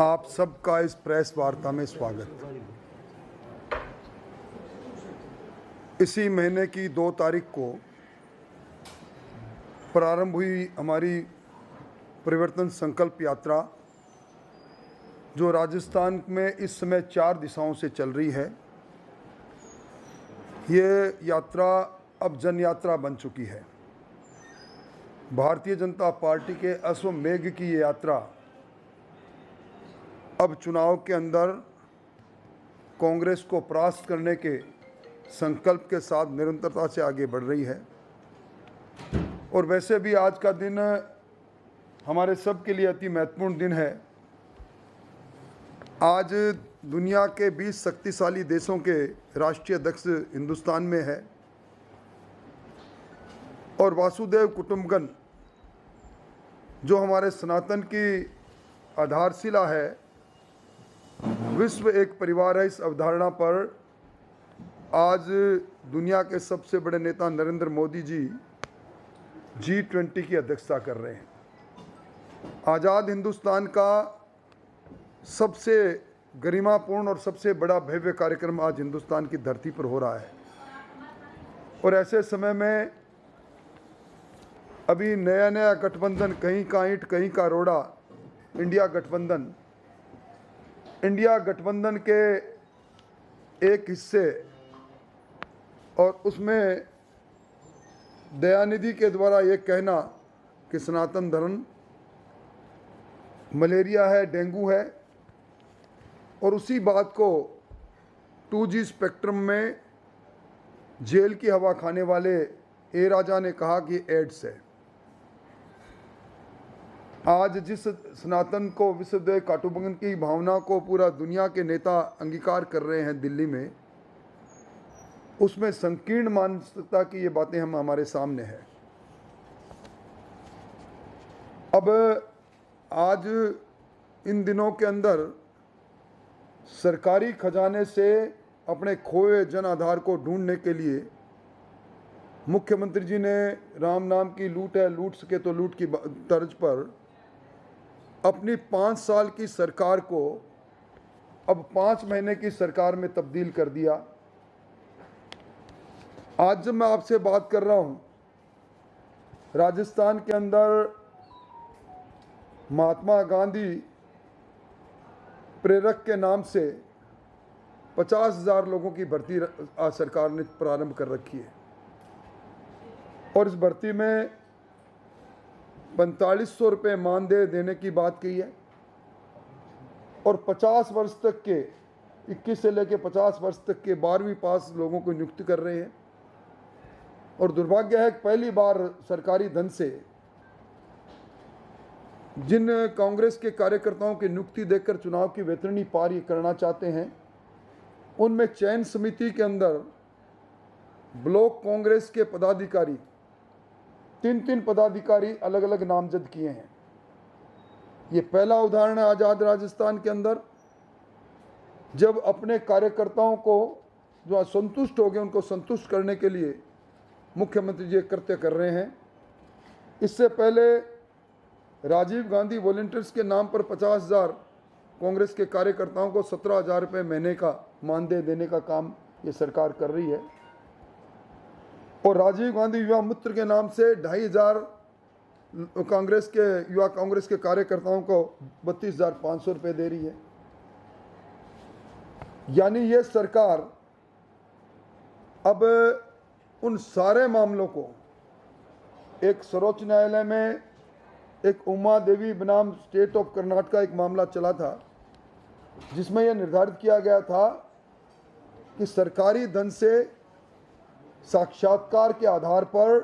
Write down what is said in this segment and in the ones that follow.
आप सबका इस प्रेस वार्ता में स्वागत। इसी महीने की 2 तारीख को प्रारंभ हुई हमारी परिवर्तन संकल्प यात्रा, जो राजस्थान में इस समय 4 दिशाओं से चल रही है। ये यात्रा अब जन यात्रा बन चुकी है। भारतीय जनता पार्टी के अश्वमेघ की ये यात्रा अब चुनाव के अंदर कांग्रेस को परास्त करने के संकल्प के साथ निरंतरता से आगे बढ़ रही है। और वैसे भी आज का दिन हमारे सब के लिए अति महत्वपूर्ण दिन है। आज दुनिया के 20 शक्तिशाली देशों के राष्ट्रीय अध्यक्ष हिंदुस्तान में है और वासुदेव कुटुंबकम, जो हमारे सनातन की आधारशिला है, विश्व एक परिवार है, इस अवधारणा पर आज दुनिया के सबसे बड़े नेता नरेंद्र मोदी जी G20 की अध्यक्षता कर रहे हैं। आज़ाद हिंदुस्तान का सबसे गरिमापूर्ण और सबसे बड़ा भव्य कार्यक्रम आज हिंदुस्तान की धरती पर हो रहा है। और ऐसे समय में अभी नया नया गठबंधन, कहीं का ईंट कहीं का रोड़ा, इंडिया गठबंधन के एक हिस्से, और उसमें दयानिधि के द्वारा ये कहना कि सनातन धर्म मलेरिया है, डेंगू है, और उसी बात को 2G स्पेक्ट्रम में जेल की हवा खाने वाले ए राजा ने कहा कि एड्स है। आज जिस सनातन को, विश्वदेव कुटुंबकम की भावना को पूरा दुनिया के नेता अंगीकार कर रहे हैं दिल्ली में, उसमें संकीर्ण मानसिकता की ये बातें हमारे सामने है। अब आज इन दिनों के अंदर सरकारी खजाने से अपने खोए जन आधार को ढूंढने के लिए मुख्यमंत्री जी ने राम नाम की लूट है, लूट सके तो लूट की तर्ज पर अपनी 5 साल की सरकार को अब 5 महीने की सरकार में तब्दील कर दिया। आज जब मैं आपसे बात कर रहा हूं, राजस्थान के अंदर महात्मा गांधी प्रेरक के नाम से 50,000 लोगों की भर्ती आज सरकार ने प्रारंभ कर रखी है। और इस भर्ती में 4500 रुपये मानदेय देने की बात कही है और 50 वर्ष तक के, 21 से लेकर 50 वर्ष तक के 12वीं पास लोगों को नियुक्त कर रहे हैं। और दुर्भाग्य है कि पहली बार सरकारी धन से जिन कांग्रेस के कार्यकर्ताओं की नियुक्ति देकर चुनाव की वैतरणी पार करना चाहते हैं, उनमें चयन समिति के अंदर ब्लॉक कांग्रेस के पदाधिकारी, 3 पदाधिकारी अलग अलग नामजद किए हैं। ये पहला उदाहरण है आज़ाद राजस्थान के अंदर, जब अपने कार्यकर्ताओं को जो असंतुष्ट हो गए उनको संतुष्ट करने के लिए मुख्यमंत्री जी कृत्य कर रहे हैं। इससे पहले राजीव गांधी वॉलंटियर्स के नाम पर 50,000 कांग्रेस के कार्यकर्ताओं को 17,000 रुपये महीने का मानदेय देने का काम ये सरकार कर रही है। और राजीव गांधी युवा मित्र के नाम से 2,500 युवा कांग्रेस के कार्यकर्ताओं को 32,500 रुपये दे रही है। यानी ये सरकार अब उन सारे मामलों को, एक सर्वोच्च न्यायालय में एक उमा देवी बनाम स्टेट ऑफ कर्नाटक एक मामला चला था, जिसमें यह निर्धारित किया गया था कि सरकारी धन से साक्षात्कार के आधार पर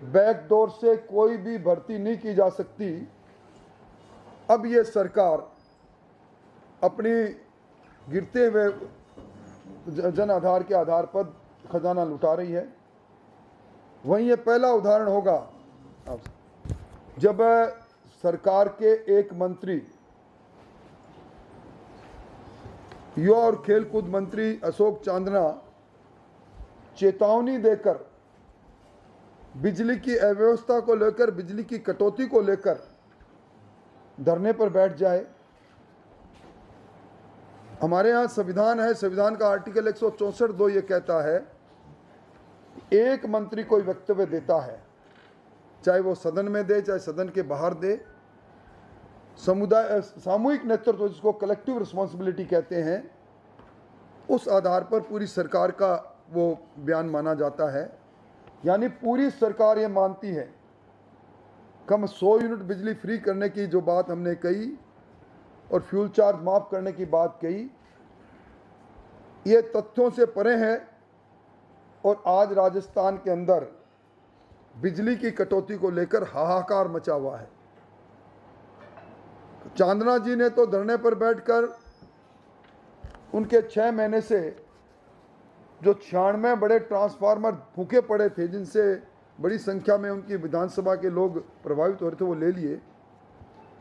बैकडोर से कोई भी भर्ती नहीं की जा सकती। अब ये सरकार अपनी गिरते हुए जन आधार के आधार पर खजाना लुटा रही है। वहीं ये पहला उदाहरण होगा जब सरकार के एक मंत्री, युवा और खेलकूद मंत्री अशोक चांदना, चेतावनी देकर बिजली की अव्यवस्था को लेकर, बिजली की कटौती को लेकर धरने पर बैठ जाए। हमारे यहाँ संविधान है, संविधान का आर्टिकल 164(2) ये कहता है एक मंत्री कोई वक्तव्य देता है, चाहे वो सदन में दे चाहे सदन के बाहर दे, समुदाय सामूहिक नेतृत्व जिसको कलेक्टिव रिस्पॉन्सिबिलिटी कहते हैं, उस आधार पर पूरी सरकार का वो बयान माना जाता है। यानी पूरी सरकार ये मानती है कि हम 100 यूनिट बिजली फ्री करने की जो बात हमने कही और फ्यूल चार्ज माफ़ करने की बात कही, ये तथ्यों से परे है। और आज राजस्थान के अंदर बिजली की कटौती को लेकर हाहाकार मचा हुआ है। चांदना जी ने तो धरने पर बैठकर उनके 6 महीने से जो 96 बड़े ट्रांसफार्मर फूके पड़े थे, जिनसे बड़ी संख्या में उनकी विधानसभा के लोग प्रभावित हो रहे थे, वो ले लिए।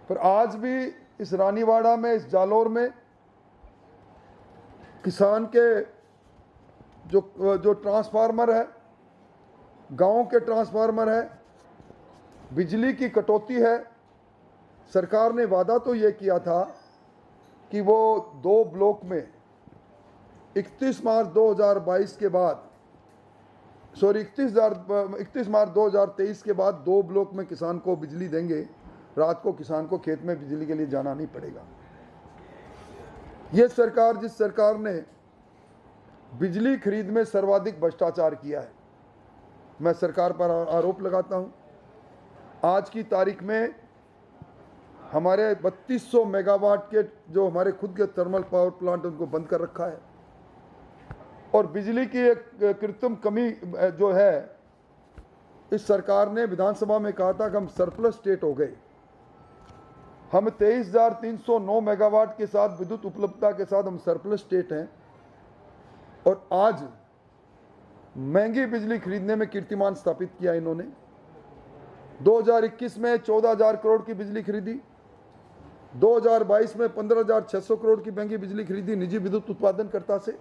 पर आज भी इस रानीवाड़ा में, इस जालौर में किसान के जो ट्रांसफार्मर है, गांव के ट्रांसफार्मर है, बिजली की कटौती है। सरकार ने वादा तो ये किया था कि वो 2 ब्लॉक में 31 मार्च 2022 के बाद 31 मार्च 2023 के बाद 2 ब्लॉक में किसान को बिजली देंगे। रात को किसान को खेत में बिजली के लिए जाना नहीं पड़ेगा। ये सरकार, जिस सरकार ने बिजली खरीद में सर्वाधिक भ्रष्टाचार किया है, मैं सरकार पर आरोप लगाता हूं। आज की तारीख में हमारे 3200 मेगावाट के जो हमारे खुद के थर्मल पावर प्लांट उनको बंद कर रखा है। और बिजली की एक कृत्रिम कमी जो है, इस सरकार ने विधानसभा में कहा था कि हम सरप्लस स्टेट हो गए। हम 23,309 मेगावाट के साथ विद्युत उपलब्धता के साथ हम सरप्लस स्टेट हैं। और आज महंगी बिजली खरीदने में कीर्तिमान स्थापित किया इन्होंने। 2021 में 14,000 करोड़ की बिजली खरीदी, 2022 में 15,600 करोड़ की महंगी बिजली खरीदी निजी विद्युत उत्पादनकर्ता से।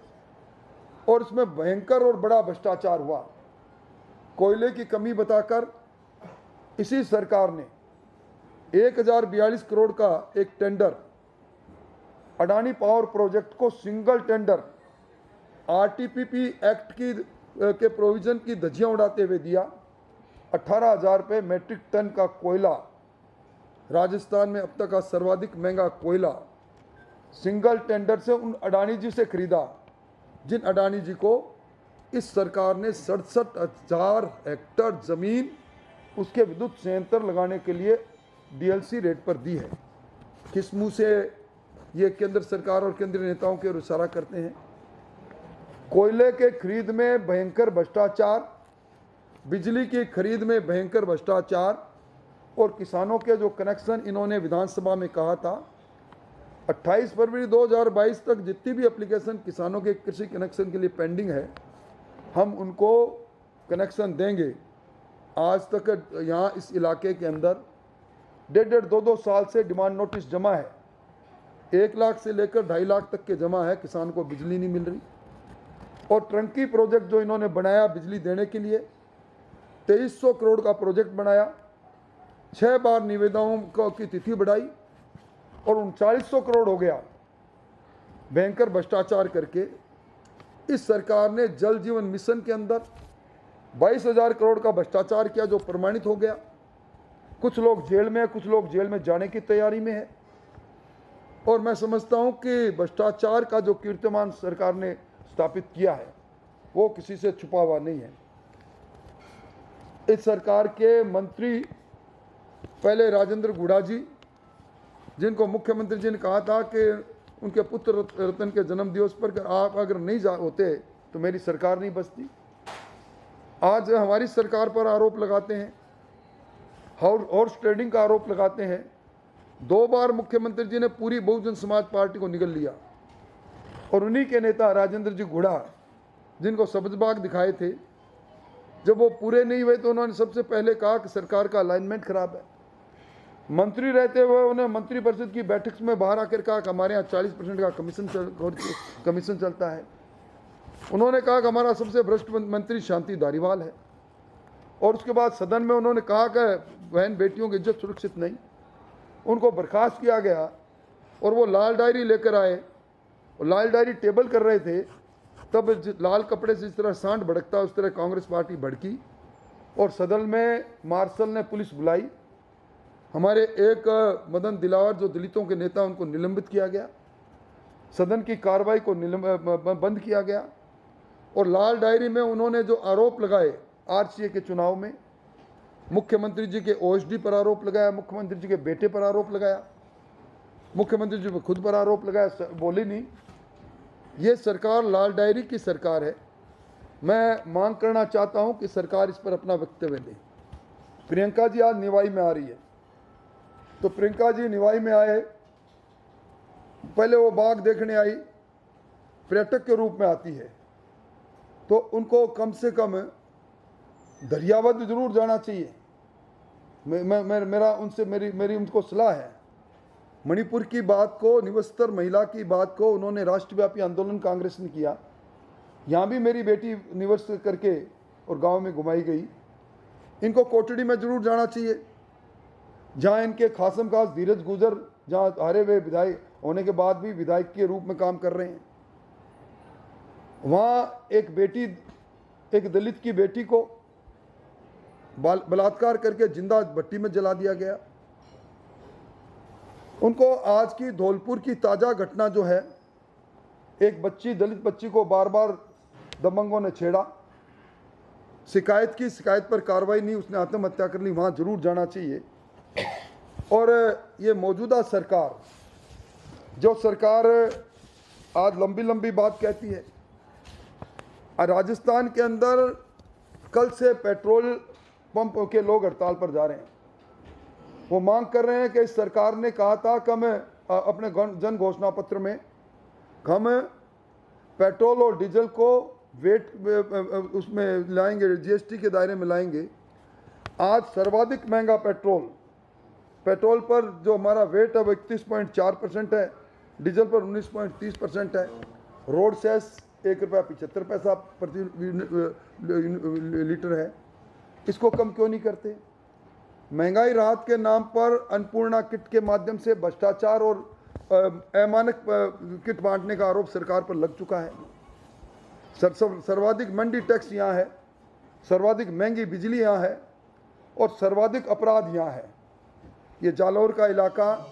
और इसमें भयंकर और बड़ा भ्रष्टाचार हुआ। कोयले की कमी बताकर इसी सरकार ने 1042 करोड़ का एक टेंडर अडानी पावर प्रोजेक्ट को सिंगल टेंडर आरटीपीपी एक्ट के प्रोविजन की धज्जियां उड़ाते हुए दिया। 18,000 रुपये मेट्रिक टन का कोयला, राजस्थान में अब तक का सर्वाधिक महंगा कोयला सिंगल टेंडर से उन अडानी जी से खरीदा, जिन अडानी जी को इस सरकार ने 67,000 हेक्टेयर जमीन उसके विद्युत संयंत्र लगाने के लिए डीएलसी रेट पर दी है। किस मुंह से ये केंद्र सरकार और केंद्रीय नेताओं के इशारा करते हैं? कोयले के खरीद में भयंकर भ्रष्टाचार, बिजली की खरीद में भयंकर भ्रष्टाचार, और किसानों के जो कनेक्शन इन्होंने विधानसभा में कहा था 28 फरवरी 2022 तक जितनी भी एप्लीकेशन किसानों के कृषि कनेक्शन के लिए पेंडिंग है, हम उनको कनेक्शन देंगे। आज तक यहाँ इस इलाके के अंदर 1.5-2 साल से डिमांड नोटिस जमा है। 1 लाख से लेकर 2.5 लाख तक के जमा है, किसान को बिजली नहीं मिल रही। और ट्रंकी प्रोजेक्ट जो इन्होंने बनाया बिजली देने के लिए, 2300 करोड़ का प्रोजेक्ट बनाया, 6 बार निविदाओं की तिथि बढ़ाई और 3900 करोड़ हो गया। भयंकर भ्रष्टाचार करके इस सरकार ने जल जीवन मिशन के अंदर 22,000 करोड़ का भ्रष्टाचार किया, जो प्रमाणित हो गया। कुछ लोग जेल में हैं, कुछ लोग जेल में जाने की तैयारी में है। और मैं समझता हूं कि भ्रष्टाचार का जो कीर्तिमान सरकार ने स्थापित किया है वो किसी से छुपा हुआ नहीं है। इस सरकार के मंत्री पहले राजेंद्र गुड़ा जी, जिनको मुख्यमंत्री जी ने कहा था कि उनके पुत्र रतन के जन्म दिवस पर आप अगर नहीं होते तो मेरी सरकार नहीं बचती। आज हमारी सरकार पर आरोप लगाते हैं, हॉर्स ट्रेडिंग का आरोप लगाते हैं। 2 बार मुख्यमंत्री जी ने पूरी बहुजन समाज पार्टी को निगल लिया। और उन्हीं के नेता राजेंद्र जी गुड़ा, जिनको सब्जबाग दिखाए थे, जब वो पूरे नहीं हुए तो उन्होंने सबसे पहले कहा कि सरकार का अलाइनमेंट खराब है। मंत्री रहते हुए उन्हें मंत्री परिषद की बैठक में बाहर आकर कहा कि हमारे यहाँ 40% का कमीशन चलता है। उन्होंने कहा कि हमारा सबसे भ्रष्ट मंत्री शांति धारीवाल है। और उसके बाद सदन में उन्होंने कहा कि बहन बेटियों की इज्जत सुरक्षित नहीं। उनको बर्खास्त किया गया और वो लाल डायरी लेकर आए और लाल डायरी टेबल कर रहे थे, तब लाल कपड़े से जिस तरह सांड भड़कता उस तरह कांग्रेस पार्टी भड़की और सदन में मार्शल ने पुलिस बुलाई। हमारे एक मदन दिलावर जो दलितों के नेता, उनको निलंबित किया गया, सदन की कार्रवाई को बंद किया गया। और लाल डायरी में उन्होंने जो आरोप लगाए आरसीए के चुनाव में, मुख्यमंत्री जी के ओएसडी पर आरोप लगाया, मुख्यमंत्री जी के बेटे पर आरोप लगाया, मुख्यमंत्री जी पर खुद पर आरोप लगाया, बोली नहीं। ये सरकार लाल डायरी की सरकार है। मैं मांग करना चाहता हूं कि सरकार इस पर अपना वक्तव्य दे। प्रियंका जी आज निवाई में आ रही है, तो प्रियंका जी निवाई में आए, पहले वो बाघ देखने आई, पर्यटक के रूप में आती है, तो उनको कम से कम दरियावद जरूर जाना चाहिए। मेरा उनसे मेरी उनको सलाह है। मणिपुर की बात को, निवस्तर महिला की बात को उन्होंने राष्ट्रव्यापी आंदोलन कांग्रेस ने किया। यहाँ भी मेरी बेटी निवस्त करके और गांव में घुमाई गई। इनको कोटड़ी में जरूर जाना चाहिए, जहाँ इनके खासम खास धीरज गुजर, जहाँ हारे हुए विधायक होने के बाद भी विधायक के रूप में काम कर रहे हैं। वहाँ एक दलित की बेटी को बलात्कार करके जिंदा भट्टी में जला दिया गया। उनको आज की धौलपुर की ताज़ा घटना जो है, एक बच्ची, दलित बच्ची को बार बार दबंगों ने छेड़ा, शिकायत की, शिकायत पर कार्रवाई नहीं, उसने आत्महत्या कर ली, वहाँ जरूर जाना चाहिए। और ये मौजूदा सरकार, जो सरकार आज लंबी लंबी बात कहती है, राजस्थान के अंदर कल से पेट्रोल पंप के लोग हड़ताल पर जा रहे हैं। वो मांग कर रहे हैं कि इस सरकार ने कहा था कि हम अपने जन घोषणा पत्र में हम पेट्रोल और डीजल को वेट उसमें लाएंगे, जीएसटी के दायरे में लाएंगे। आज सर्वाधिक महंगा पेट्रोल पर जो हमारा वेट है 31.4% है, डीजल पर 19.30% है, रोड सेस ₹1.75 प्रति लीटर है। इसको कम क्यों नहीं करते? महंगाई राहत के नाम पर अन्नपूर्णा किट के माध्यम से भ्रष्टाचार और अमानक किट बांटने का आरोप सरकार पर लग चुका है। सर्वाधिक मंडी टैक्स यहाँ है, सर्वाधिक महंगी बिजली यहाँ है और सर्वाधिक अपराध यहाँ है। ये जालौर का इलाका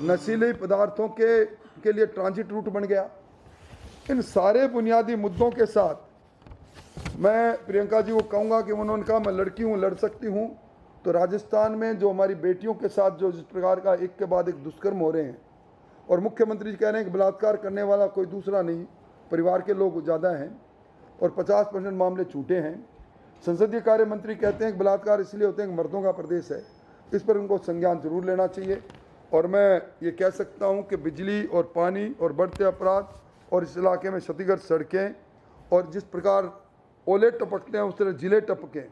नशीले पदार्थों के लिए ट्रांजिट रूट बन गया। इन सारे बुनियादी मुद्दों के साथ मैं प्रियंका जी को कहूँगा कि उन्होंने कहा मैं लड़की हूँ, लड़ सकती हूँ, तो राजस्थान में जो हमारी बेटियों के साथ जो जिस प्रकार का एक के बाद एक दुष्कर्म हो रहे हैं, और मुख्यमंत्री जी कह रहे हैं कि बलात्कार करने वाला कोई दूसरा नहीं, परिवार के लोग ज़्यादा हैं और 50% मामले छूटे हैं। संसदीय कार्य मंत्री कहते हैं कि बलात्कार इसलिए होते हैं कि मर्दों का प्रदेश है। इस पर उनको संज्ञान जरूर लेना चाहिए। और मैं ये कह सकता हूँ कि बिजली और पानी और बढ़ते अपराध और इस इलाके में क्षतिग्रस्त सड़कें और जिस प्रकार ओले टपकते हैं उस तरह जिले टपकें,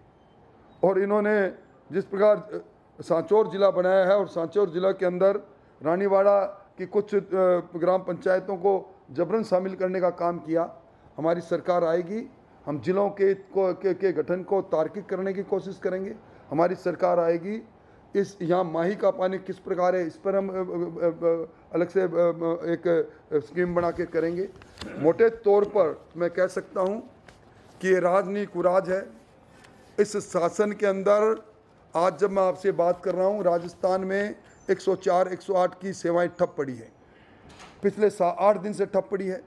और इन्होंने जिस प्रकार सांचौर जिला बनाया है और सांचौर जिला के अंदर रानीवाड़ा की कुछ ग्राम पंचायतों को जबरन शामिल करने का काम किया। हमारी सरकार आएगी, हम जिलों के गठन को तार्किक करने की कोशिश करेंगे। हमारी सरकार आएगी, इस यहाँ माही का पानी किस प्रकार है इस पर हम अलग से एक स्कीम बना के करेंगे। मोटे तौर पर मैं कह सकता हूँ कि ये राजनीति कुराज है। इस शासन के अंदर आज जब मैं आपसे बात कर रहा हूँ, राजस्थान में 104, 108 की सेवाएं ठप पड़ी है, पिछले 8 दिन से ठप पड़ी है।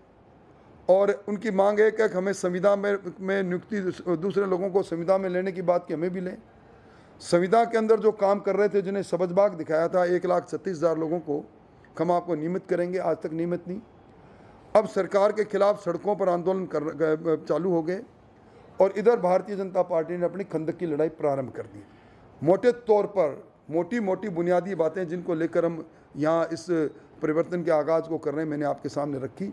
और उनकी मांग है कि हमें संविदा में नियुक्ति, दूसरे लोगों को संविदा में लेने की बात कि हमें भी लें। संविदा के अंदर जो काम कर रहे थे, जिन्हें सबजबाग दिखाया था 1,36,000 लोगों को, हम आपको नियमित करेंगे, आज तक नियमित नहीं। अब सरकार के खिलाफ सड़कों पर आंदोलन चालू हो गए और इधर भारतीय जनता पार्टी ने अपनी खंदक की लड़ाई प्रारंभ कर दी। मोटे तौर पर मोटी मोटी बुनियादी बातें जिनको लेकर हम यहाँ इस परिवर्तन के आगाज़ को कर रहे हैं, मैंने आपके सामने रखी।